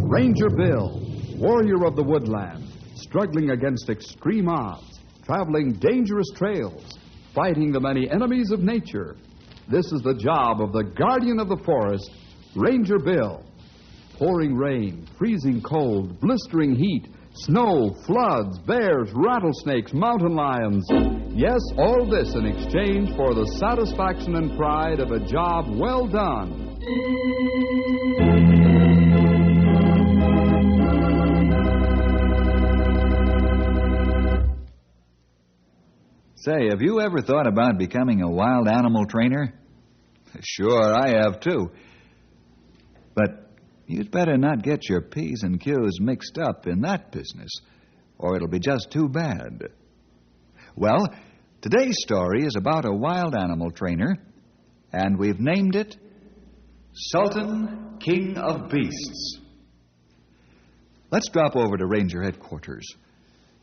Ranger Bill, warrior of the woodland, struggling against extreme odds, traveling dangerous trails, fighting the many enemies of nature. This is the job of the guardian of the forest, Ranger Bill. Pouring rain, freezing cold, blistering heat, snow, floods, bears, rattlesnakes, mountain lions. Yes, all this in exchange for the satisfaction and pride of a job well done. Say, have you ever thought about becoming a wild animal trainer? Sure, I have too. But you'd better not get your P's and Q's mixed up in that business, or it'll be just too bad. Well, today's story is about a wild animal trainer, and we've named it Sultan, King of Beasts. Let's drop over to Ranger headquarters.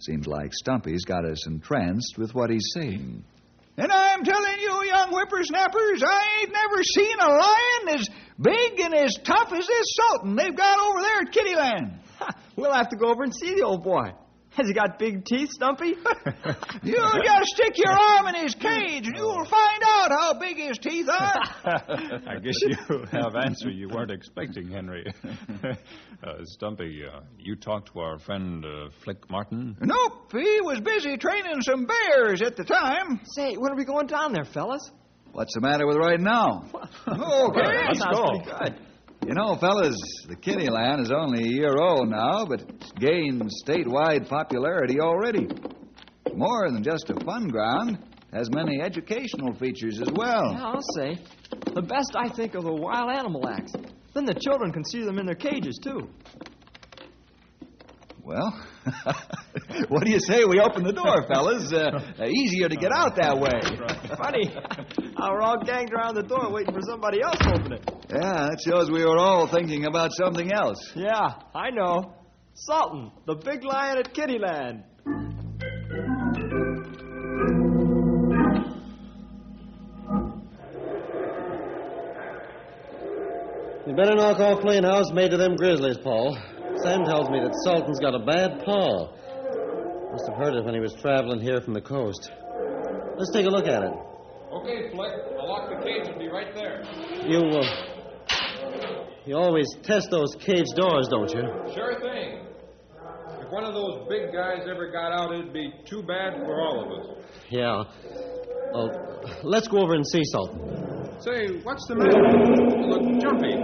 Seems like Stumpy's got us entranced with what he's saying. And I'm telling you, young whippersnappers, I ain't never seen a lion as big and as tough as this Sultan they've got over there at Kittyland. We'll have to go over and see the old boy. Has he got big teeth, Stumpy? You just stick your arm in his cage and you'll find out how big his teeth are. I guess you have answer you weren't expecting, Henry. Stumpy, you talked to our friend Flick Martin? Nope, he was busy training some bears at the time. Say, when are we going down there, fellas? What's the matter with right now? Okay, Let's go. Pretty good. You know, fellas, the Kittyland is only a year old now, but it's gained statewide popularity already. More than just a fun ground, it has many educational features as well. Yeah, I'll say. The best, I think, are the wild animal acts. Then the children can see them in their cages, too. Well, what do you say we open the door, fellas? Easier to get out that way. Funny how we're all ganged around the door waiting for somebody else to open it. Yeah, that shows we were all thinking about something else. Yeah, I know. Sultan, the big lion at Kittyland. You better knock off playing housemaid to them grizzlies, Paul. Sam tells me that Sultan's got a bad paw. Must have heard it when he was traveling here from the coast. Let's take a look at it. Okay, Flick. I'll lock the cage and be right there. You always test those cage doors, don't you? Sure thing. If one of those big guys ever got out, it'd be too bad for all of us. Yeah. Well, let's go over and see Sultan. Say, what's the matter? You look jumpy.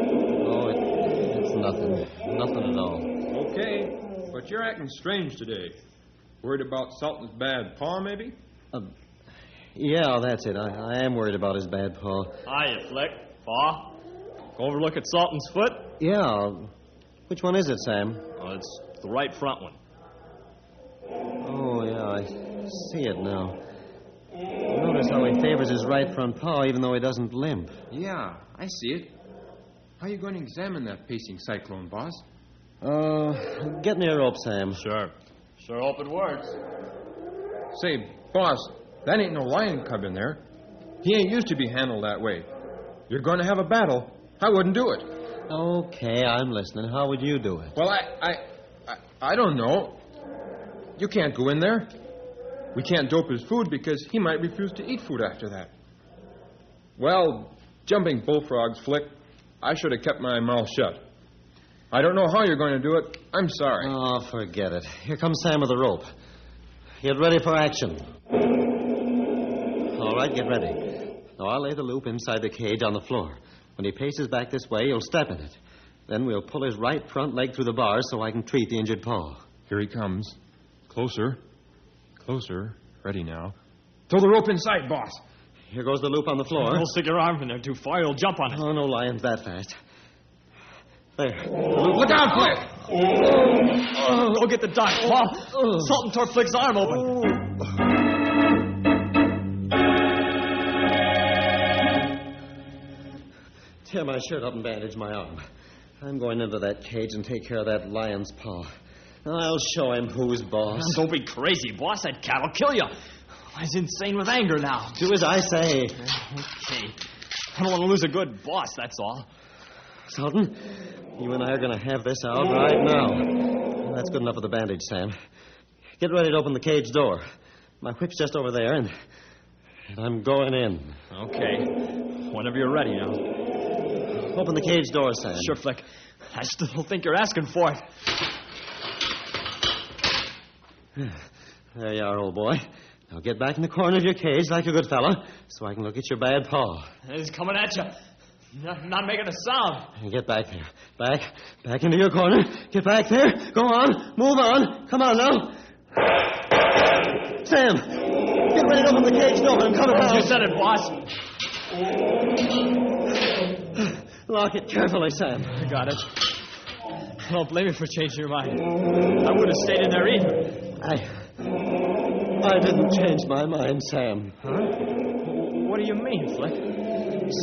Oh, it's nothing. Nothing at all. Okay, but you're acting strange today. Worried about Sultan's bad paw, maybe? Yeah, that's it. I am worried about his bad paw. Hiya, Flick. Paw. Go over look at Sultan's foot? Yeah. Which one is it, Sam? Oh, it's the right front one. Oh, yeah, I see it now. Notice how he favors his right front paw even though he doesn't limp. Yeah, I see it. How are you going to examine that pacing cyclone, boss? Get me a rope, Sam. Sure hope it works. Say, boss, that ain't no lion cub in there. He ain't used to be handled that way. You're going to have a battle. I wouldn't do it. Okay, I'm listening. How would you do it? Well, I don't know. You can't go in there. We can't dope his food because he might refuse to eat food after that. Well, jumping bullfrogs, Flick, I should have kept my mouth shut. I don't know how you're going to do it. I'm sorry. Oh, forget it. Here comes Sam with the rope. Get ready for action. All right, get ready. Now, I'll lay the loop inside the cage on the floor. When he paces back this way, you'll step in it. Then we'll pull his right front leg through the bars so I can treat the injured paw. Here he comes. Closer. Closer. Ready now. Throw the rope inside, boss. Here goes the loop on the floor. Don't stick your arm in there too far. You'll jump on it. Oh, no lions that fast. There. Look out, Flick! Go get the doc, Paul. Sultan tore Flick's arm open. Tear my shirt up and bandage my arm. I'm going into that cage and take care of that lion's paw. I'll show him who's boss. Don't be crazy, boss. That cat'll kill you. He's insane with anger now. Do as I say. Okay. I don't want to lose a good boss, that's all. Sultan, you and I are going to have this out right now. That's good enough of the bandage, Sam. Get ready to open the cage door. My whip's just over there, and I'm going in. Okay. Whenever you're ready now. Open the cage door, Sam. Sure, Flick. I still don't think you're asking for it. There you are, old boy. Now get back in the corner of your cage like a good fellow so I can look at your bad paw. He's coming at you. Not making a sound. Get back there. Back into your corner. Get back there. Go on. Move on. Come on now. Sam, get ready to open the cage door and come out. You said it, boss. Lock it carefully, Sam. I got it. Don't blame me for changing your mind. I would have stayed in there either. I didn't change my mind, Sam. Huh? What do you mean, Flick?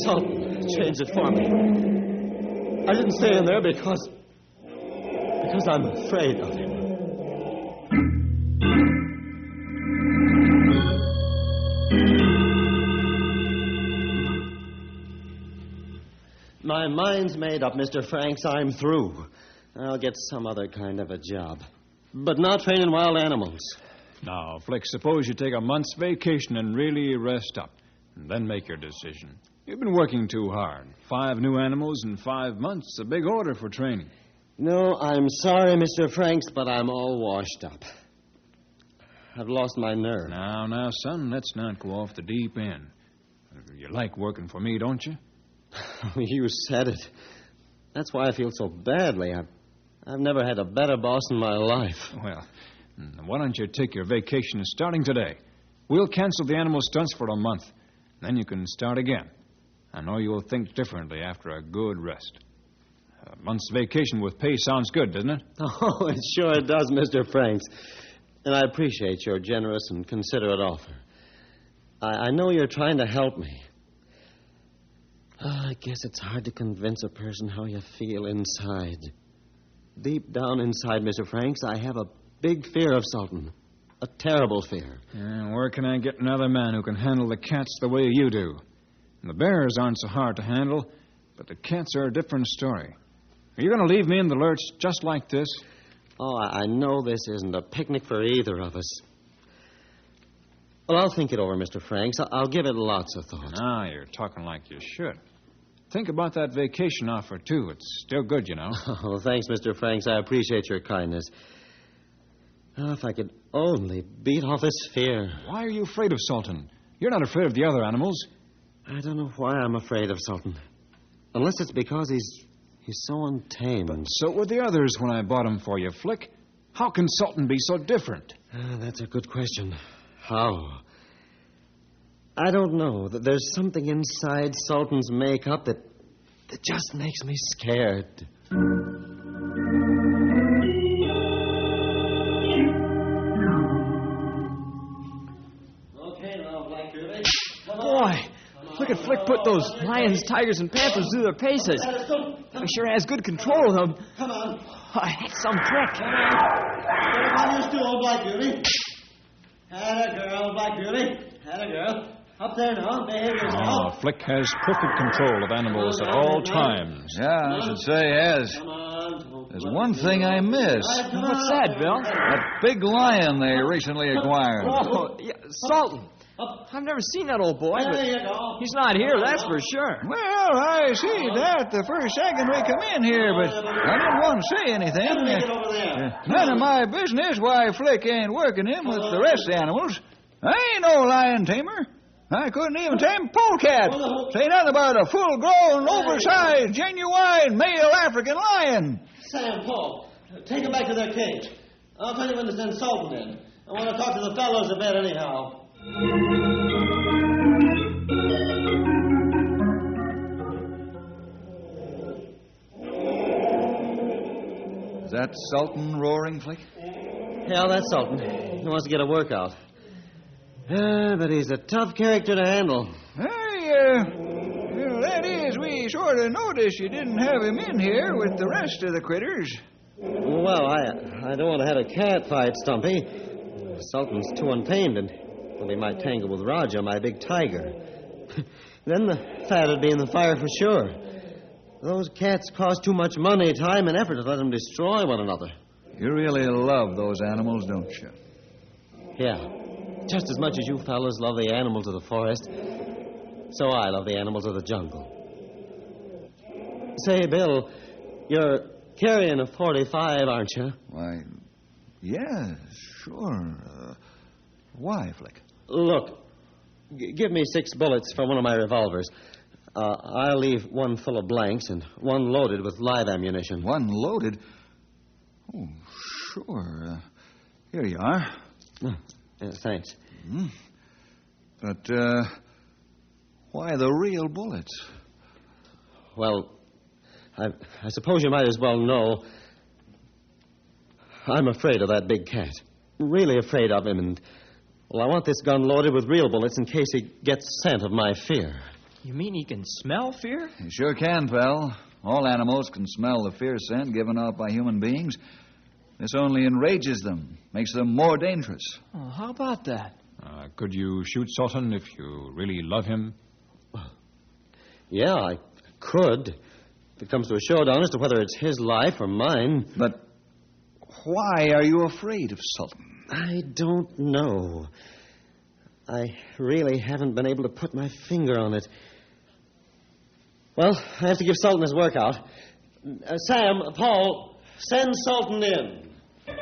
Sultan changed it for me. I didn't stay in there because I'm afraid of him. My mind's made up, Mr. Franks. I'm through. I'll get some other kind of a job. But not training wild animals. Now, Flick, suppose you take a month's vacation and really rest up, and then make your decision. You've been working too hard. 5 new animals in 5 months, a big order for training. No, I'm sorry, Mr. Franks, but I'm all washed up. I've lost my nerve. Now, son, let's not go off the deep end. You like working for me, don't you? You said it. That's why I feel so badly. I've never had a better boss in my life. Well, why don't you take your vacation starting today? We'll cancel the animal stunts for a month. Then you can start again. I know you'll think differently after a good rest. A month's vacation with pay sounds good, doesn't it? Oh, it sure does, Mr. Franks. And I appreciate your generous and considerate offer. I know you're trying to help me. I guess it's hard to convince a person how you feel inside. Deep down inside, Mr. Franks, I have a big fear of Sultan. A terrible fear. Where can I get another man who can handle the cats the way you do? The bears aren't so hard to handle, but the cats are a different story. Are you going to leave me in the lurch just like this? Oh, I know this isn't a picnic for either of us. Well, I'll think it over, Mr. Franks. I'll give it lots of thought. Now, you're talking like you should. Think about that vacation offer, too. It's still good, you know. Oh, thanks, Mr. Franks. I appreciate your kindness. Oh, if I could only beat off this fear. Why are you afraid of Sultan? You're not afraid of the other animals. I don't know why I'm afraid of Sultan. Unless it's because he's so untamed. But so were the others when I bought him for you, Flick. How can Sultan be so different? That's a good question. How? I don't know. There's something inside Sultan's makeup that just makes me scared. Okay, now, Black Derby. Boy, look at Flick put those lions, tigers, and panthers through their paces. He sure has good control of them. Come on. That's some trick. Get up on your stool, Black Beauty. Had a girl, Black Beauty. Had a girl. Up there now. Behave yourself. Flick has perfect control of animals at all times. Yeah, I should say he has. Come on. There's one thing I miss. What's that, Bill? That big lion they recently acquired. Oh, yeah, Sultan. I've never seen that old boy, but There you go. he's not here, that's for sure. Well, I see that the first second we come in here, but I didn't want to say anything. Get over there. None of my business why Flick ain't working him with the rest of the animals. I ain't no lion tamer. I couldn't even tame a polecat. Say nothing about a full-grown, oversized, genuine male African lion. Sam, Paul, take them back to their cage. I'll tell you when to send Sultan in. I want to talk to the fellows a bit anyhow. Is that Sultan roaring, Flick? Yeah, that's Sultan. He wants to get a workout. But he's a tough character to handle. That is, we sort of noticed you didn't have him in here with the rest of the critters. Well, I don't want to have a cat fight, Stumpy. Sultan's too untamed, and he might tangle with Raja, my big tiger. Then the fat would be in the fire for sure. Those cats cost too much money, time, and effort to let them destroy one another. You really love those animals, don't you? Yeah. Just as much as you fellas love the animals of the forest, so I love the animals of the jungle. Say, Bill, you're carrying a .45, aren't you? Why, yeah, sure. Why, Flick? Look, give me 6 bullets for one of my revolvers. I'll leave one full of blanks and one loaded with live ammunition. One loaded? Oh, sure. Here you are. Thanks. Mm-hmm. But, why the real bullets? Well, I suppose you might as well know I'm afraid of that big cat. Really afraid of him, and, well, I want this gun loaded with real bullets in case he gets scent of my fear. You mean he can smell fear? You sure can, pal. All animals can smell the fear scent given off by human beings. This only enrages them, makes them more dangerous. Oh, how about that? Could you shoot Sultan if you really love him? Yeah, I could. If it comes to a showdown as to whether it's his life or mine. But why are you afraid of Sultan? I don't know. I really haven't been able to put my finger on it. Well, I have to give Sultan his workout. Sam, Paul, send Sultan in. Hey,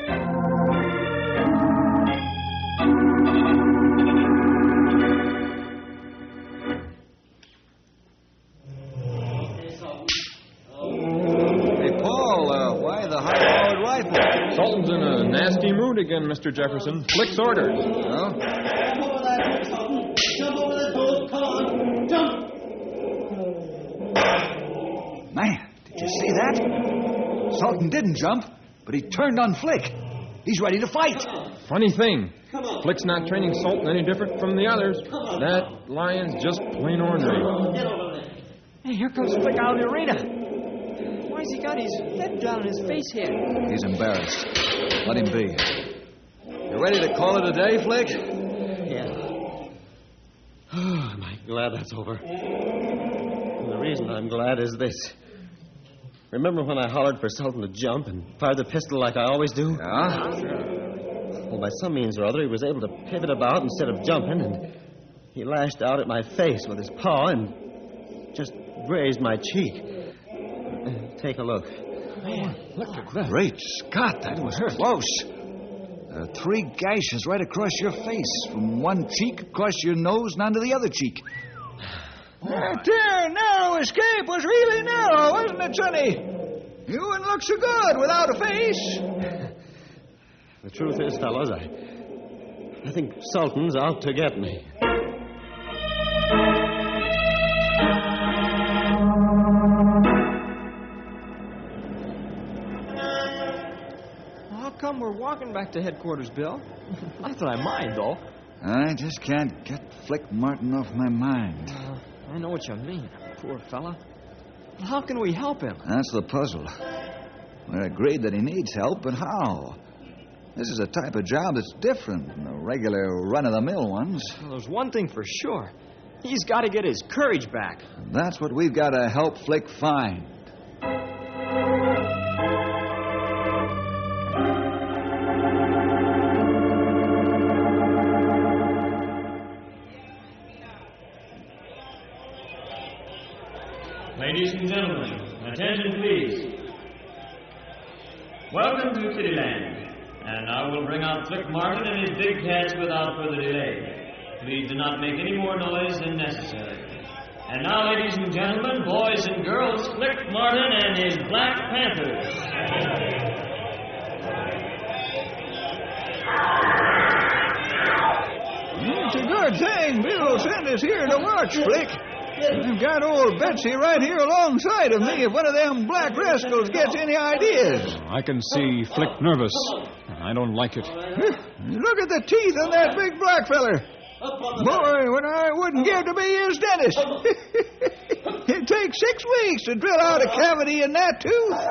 Paul, why the high-powered rifle? Sultan's in a nasty mood again, Mr. Jefferson. Flick's orders. Oh? Jump over that boat. Come on. Jump. Man, did you see that? Sultan didn't jump, but he turned on Flick. He's ready to fight. Funny thing. Flick's not training Sultan any different from the others. That lion's just plain ornery. Hey, here comes Flick out of the arena. Why's he got his head down in his face here? He's embarrassed. Let him be. You ready to call it a day, Flick? Yeah. Am I glad that's over? And the reason I'm glad is this. Remember when I hollered for Sultan to jump and fired the pistol like I always do? Yeah? Well, by some means or other, he was able to pivot about instead of jumping, and he lashed out at my face with his paw and just grazed my cheek. Take a look. Man, look at that. Great Scott, that was close. 3 gashes right across your face, from one cheek across your nose and onto the other cheek. That there narrow escape was really narrow, wasn't it, Sonny? You wouldn't look so good without a face. The truth is, fellows, I think Sultan's out to get me. How come we're walking back to headquarters, Bill? Not that I mind, though. I just can't get Flick Martin off my mind. I know what you mean. Poor fella. How can we help him? That's the puzzle. We're agreed that he needs help, but how? This is a type of job that's different from the regular run-of-the-mill ones. Well, there's one thing for sure. He's got to get his courage back. And that's what we've got to help Flick find. Ladies and gentlemen, attention please. Welcome to Kittyland, and I will bring out Flick Martin and his big cats without further delay. Please do not make any more noise than necessary. And now, ladies and gentlemen, boys and girls, Flick Martin and his Black Panthers. It's a good thing Bill sent us here to watch, Flick. I've got old Betsy right here alongside of me if one of them black rascals gets any ideas. I can see Flick nervous. I don't like it. Look at the teeth on that big black feller. Boy, when I wouldn't give to be his dentist. It takes 6 weeks to drill out a cavity in that tooth.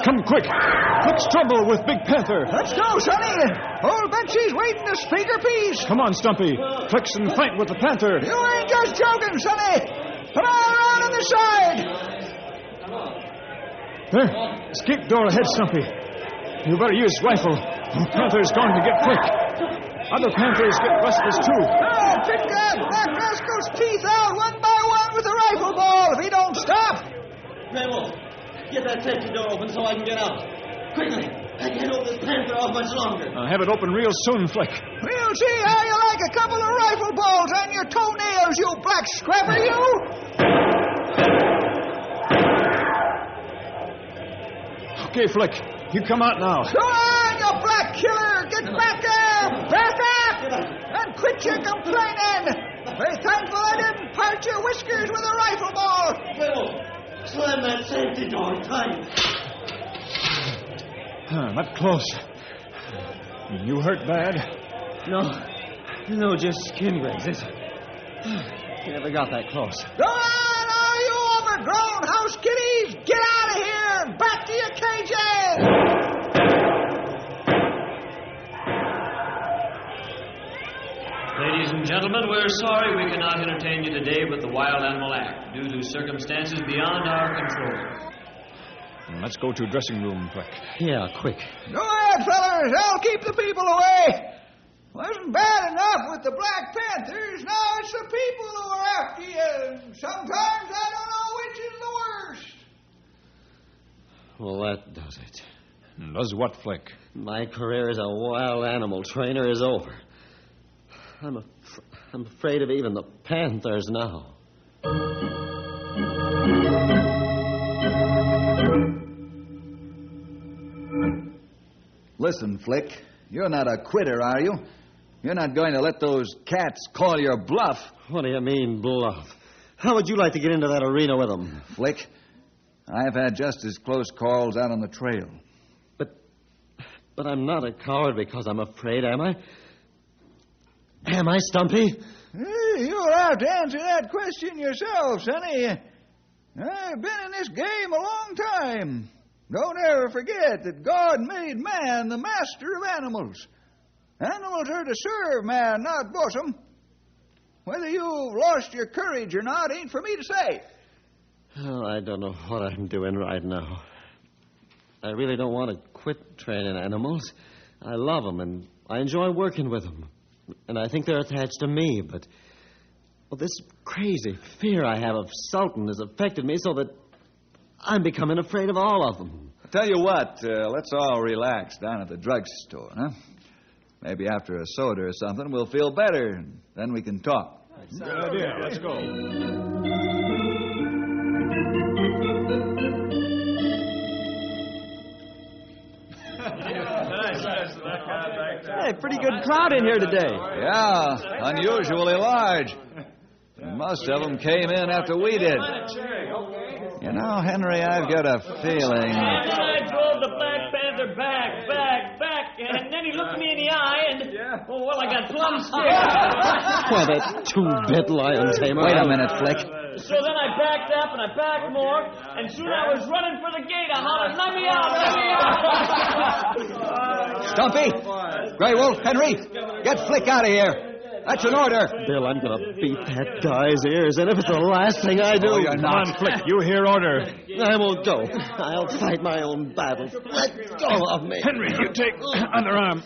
Come quick. Flick's trouble with Big Panther. Let's go, Sonny. Old Betsy's waiting to speak her piece. Come on, Stumpy. Flick's in fight with the Panther. You ain't just joking, Sonny. Come on around on the side. There. Escape door ahead, Stumpy. You better use rifle. The panther's going to get quick. Other panthers get restless, too. Oh, pick that black rascal's teeth out one by one with a rifle ball if he don't stop. Grey Wolf, get that safety door open so I can get out. Quickly. I can't hold this panther off much longer. I'll have it open real soon, Flick. We'll see how you like a couple of rifle balls on your toenails, you black scrapper, you. Okay, Flick. You come out now. Go on, you black killer. Get back there. Back up. And quit your complaining. Very thankful I didn't part your whiskers with a rifle ball. Grey Wolf, slam that safety door tight. Not close. You hurt bad? No, just skin grazes. You never got that close. Go on, all you overgrown house kitties. Get out of here and back to your cages. Ladies and gentlemen, we're sorry we cannot entertain you today with the Wild Animal Act due to circumstances beyond our control. Let's go to dressing room, Flick. Yeah, quick. Go ahead, fellas. I'll keep the people away. Wasn't bad enough with the Black Panthers. Now it's the people who are after you. Sometimes I don't know which is the worst. Well, that does it. Does what, Flick? My career as a wild animal trainer is over. I'm afraid of even the panthers now. Listen, Flick, you're not a quitter, are you? You're not going to let those cats call your bluff. What do you mean, bluff? How would you like to get into that arena with them? Flick, I've had just as close calls out on the trail. But I'm not a coward because I'm afraid, am I? Am I, Stumpy? You'll have to answer that question yourself, Sonny. I've been in this game a long time. Don't ever forget that God made man the master of animals. Animals are to serve man, not boss 'em. Whether you've lost your courage or not ain't for me to say. Oh, I don't know what I'm doing right now. I really don't want to quit training animals. I love them, and I enjoy working with them. And I think they're attached to me, but... Well, this crazy fear I have of Sultan has affected me so that I'm becoming afraid of all of them. I'll tell you what, let's all relax down at the drugstore, huh? Maybe after a soda or something, we'll feel better, and then we can talk. Good idea. Let's go. Hey, pretty good crowd in here today. Yeah, unusually large. Most of them came in after we did. You know, Henry, I've got a feeling... And I drove the Black Panther back, and then he looked me in the eye, and, oh, well, I got plumb scared. Why, that two-bit lion tamer. Wait a minute, Flick. So then I backed up, and I backed more, and soon I was running for the gate. I hollered, let me out, let me out. Stumpy, Grey Wolf, Henry, get Flick out of here. That's an order. Bill, I'm going to beat that guy's ears, and if it's the last thing I do... Oh, you're not. Come on, Flick. You hear order. I won't go. I'll fight my own battle. Let go of me. Henry, you take underarm.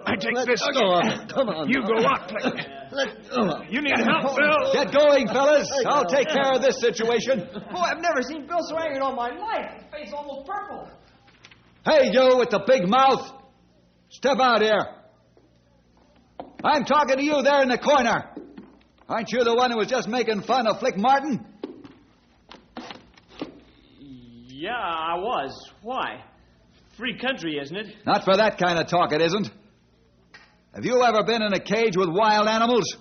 I take Let this. go of me. Come on. You go out, Flick. Let go of me. You need help, Bill. Get going, fellas. I'll take care of this situation. Boy, I've never seen Bill so angry in all my life. His face almost purple. Hey, you with the big mouth. Step out here. I'm talking to you there in the corner. Aren't you the one who was just making fun of Flick Martin? Yeah, I was. Why? Free country, isn't it? Not for that kind of talk, it isn't. Have you ever been in a cage with wild animals?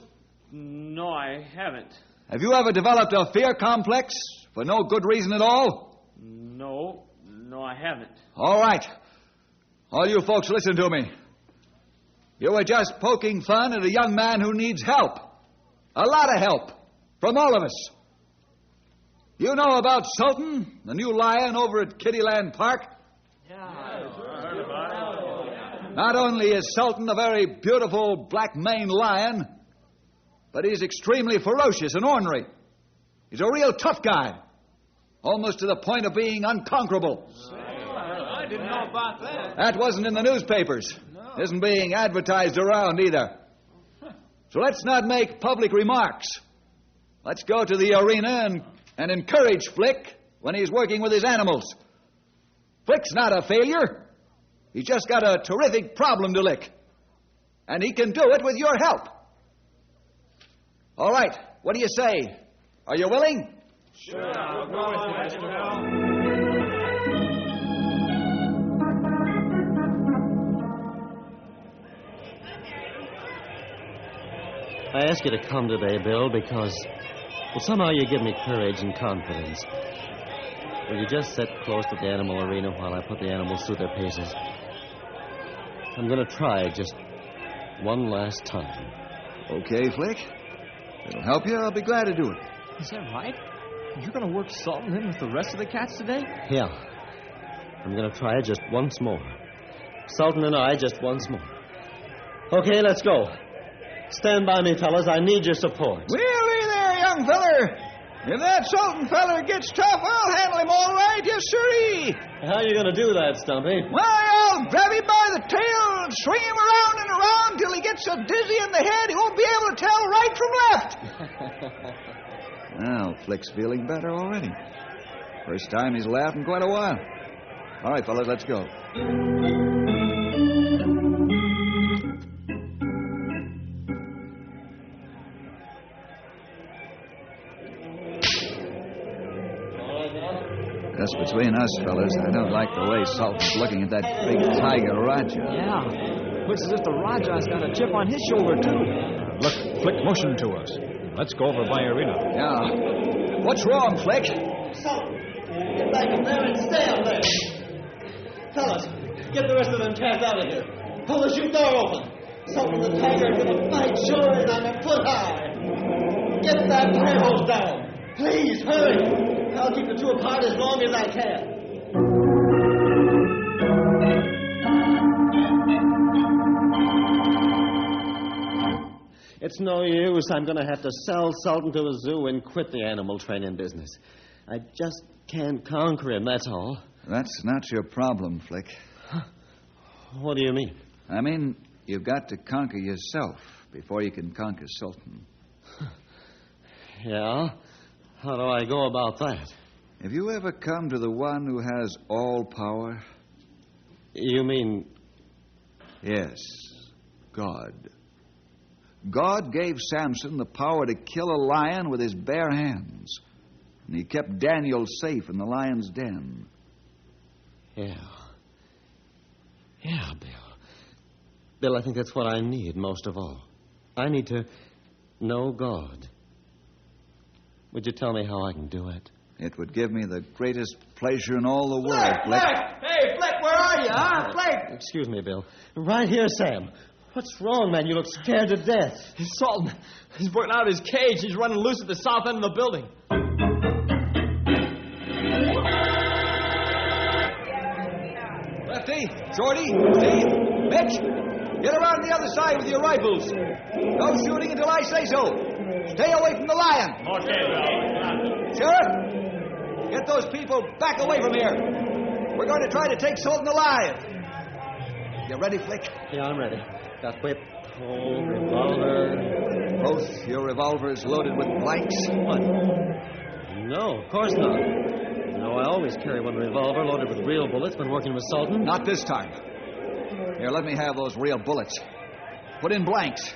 No, I haven't. Have you ever developed a fear complex for no good reason at all? No, I haven't. All right. All you folks, listen to me. You were just poking fun at a young man who needs help. A lot of help. From all of us. You know about Sultan, the new lion over at Kittyland Park? Not only is Sultan a very beautiful black maned lion, but he's extremely ferocious and ornery. He's a real tough guy. almost to the point of being unconquerable. I didn't know about that. That wasn't in the newspapers. No. Isn't being advertised around either. So let's not make public remarks. Let's go to the arena and encourage Flick when he's working with his animals. Flick's not a failure. He's just got a terrific problem to lick. And he can do it with your help. All right, what do you say? Are you willing? Sure, I'll go with you, Mr. Bill. I ask you to come today, Bill, because somehow you give me courage and confidence. Will you just sit close to the animal arena while I put the animals through their paces? I'm going to try just one last time. Okay, Flick. If it'll help you, I'll be glad to do it. Is that right? You're going to work Sultan in with the rest of the cats today? Yeah. I'm going to try it just once more. Sultan and I just once more. Okay, let's go. Stand by me, fellas. I need your support. We'll be there, young feller. If that Sultan feller gets tough, I'll handle him all right, yes, sirree. How are you going to do that, Stumpy? Why, I'll grab him by the tail and swing him around and around till he gets so dizzy in the head he won't be able to tell right from left. Well, Flick's feeling better already. First time he's laughed in quite a while. All right, fellas, let's go. Just between us, fellas, I don't like the way Sultan's looking at that big tiger Raja. Yeah. Looks as if the Raja's got a chip on his shoulder, too. Look, Flick motioned to us. Let's go over by arena. Yeah. What's wrong, Flick? Sultan, get back up there and stay up there. Fellas, get the rest of them cats out of here. Pull the chute door open. Sultan the tiger is going to fight sure as I'm a foot high. Get that fire hose down. Please, hurry. I'll keep the two apart as long as I can. It's no use. I'm going to have to sell Sultan to the zoo and quit the animal training business. I just can't conquer him, that's all. That's not your problem, Flick. What do you mean? I mean, you've got to conquer yourself before you can conquer Sultan. Yeah? How do I go about that? Have you ever come to the one who has all power? You mean... Yes, God. God gave Samson the power to kill a lion with his bare hands. And he kept Daniel safe in the lion's den. Yeah. Yeah, Bill. Bill, I think that's what I need most of all. I need to know God. Would you tell me how I can do it? It would give me the greatest pleasure in all the world, Flick. Hey, Flick, where are you, huh? Flick! Excuse me, Bill. Right here, Sam. What's wrong, man? You look scared to death. Sultan, he's broken out of his cage. He's running loose at the south end of the building. Lefty, Shorty, Steve, Mitch, get around the other side with your rifles. No shooting until I say so. Stay away from the lion. Okay, Bill. Sheriff, get those people back away from here. We're going to try to take Sultan alive. You ready, Flick? Yeah, I'm ready. Got whip, pole, revolver. Both your revolvers loaded with blanks? What? No, of course not. No, I always carry one revolver loaded with real bullets when working with Sultan. Not this time. Here, let me have those real bullets. Put in blanks.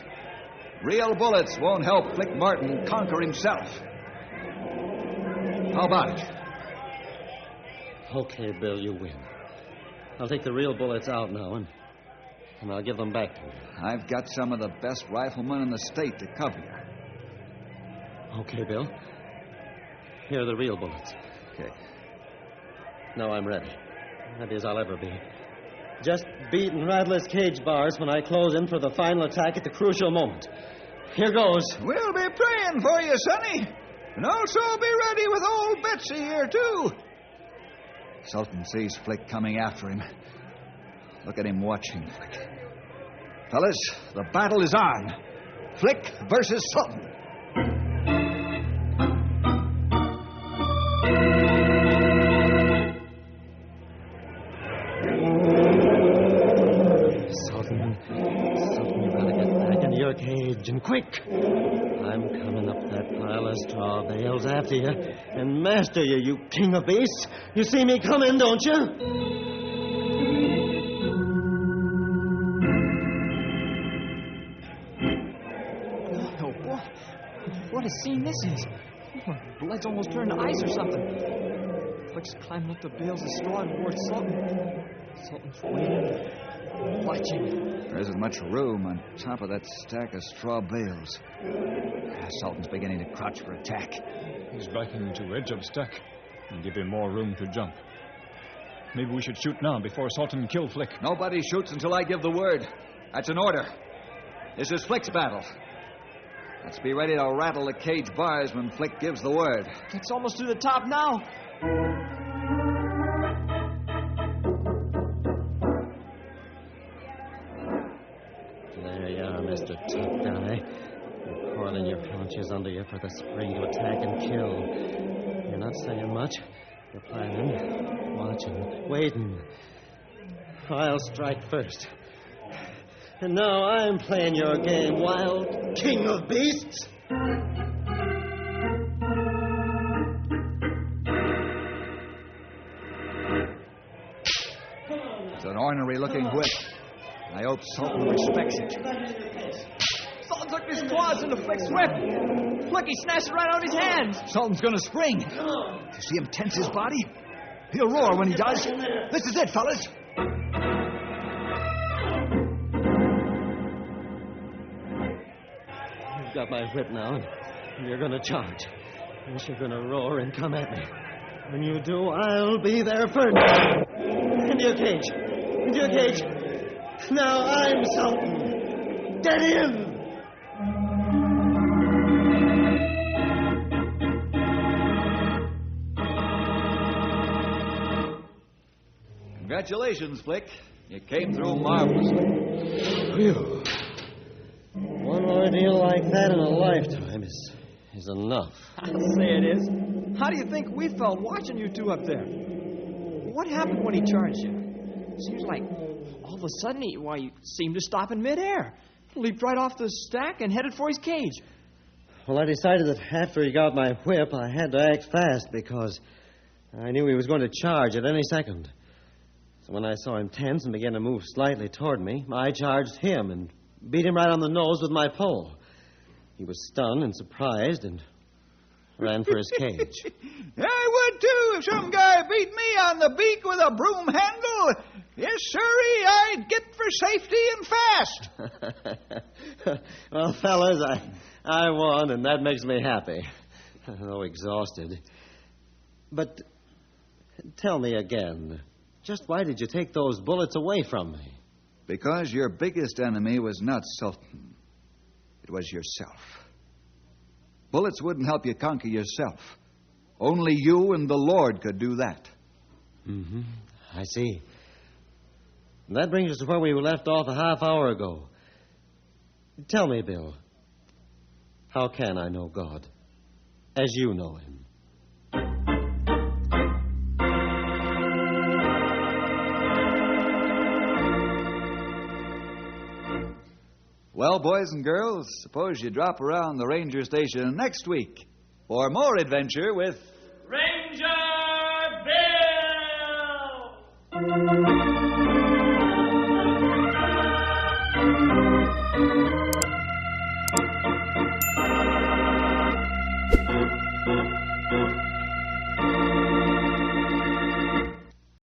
Real bullets won't help Flick Martin conquer himself. How about it? Okay, Bill, you win. I'll take the real bullets out now, and I'll give them back to you. I've got some of the best riflemen in the state to cover you. Okay, Bill. Here are the real bullets. Okay. Now I'm ready. Ready as I'll ever be. Just beat and rattle his cage bars when I close in for the final attack at the crucial moment. Here goes. We'll be praying for you, sonny. And also be ready with old Betsy here, too. Sultan sees Flick coming after him. Look at him watching Flick. Fellas, the battle is on. Flick versus Sultan. quick. I'm coming up that pile of straw bales after you and master you, you king of beasts. You see me coming, don't you? Oh, boy. What a scene this is. My blood's almost turned to ice or something. Flick's climbing up the bales of straw towards Sultan. Sultan's waiting, watching. There isn't much room on top of that stack of straw bales. Sultan's beginning to crouch for attack. He's backing to edge of stack and give him more room to jump. Maybe we should shoot now before Sultan can kill Flick. Nobody shoots until I give the word. That's an order. This is Flick's battle. Let's be ready to rattle the cage bars when Flick gives the word. It's almost to the top now. There you are, Mr. Tough Guy. You're coiling your haunches under you for the spring to attack and kill. You're not saying much. You're planning, watching, waiting. I'll strike first. And now I'm playing your game, wild king of beasts. It's an ornery-looking whip. I hope Sultan respects it. Sultan took his claws into Flick's whip. Flick, he snatched it right out of his hands. Sultan's going to spring. You see him tense his body? He'll roar when he does. This is it, fellas. You've got my whip now, and you're going to charge. Yes, you're going to roar and come at me. When you do, I'll be there first. Into your cage. Into your cage. Now I'm Sultan. Get in! Congratulations, Flick. You came through marvelously. Phew. One ordeal like that in a lifetime is enough. I'll say it is. How do you think we felt watching you two up there? What happened when he charged you? Seems like all of a sudden he seemed to stop in midair. Leaped right off the stack and headed for his cage. Well, I decided that after he got my whip, I had to act fast because I knew he was going to charge at any second. So when I saw him tense and began to move slightly toward me, I charged him and beat him right on the nose with my pole. He was stunned and surprised and ran for his cage. I would, too, if some guy beat me on the beak with a broom handle. Yes, sirree, I'd get for safety and fast. Well, fellas, I won, and that makes me happy, though exhausted. But tell me again, just why did you take those bullets away from me? Because your biggest enemy was not Sultan. It was yourself. Bullets wouldn't help you conquer yourself. Only you and the Lord could do that. Mm-hmm. I see. And that brings us to where we left off a half hour ago. Tell me, Bill, how can I know God as you know him? Well, boys and girls, suppose you drop around the ranger station next week for more adventure with Ranger Bill!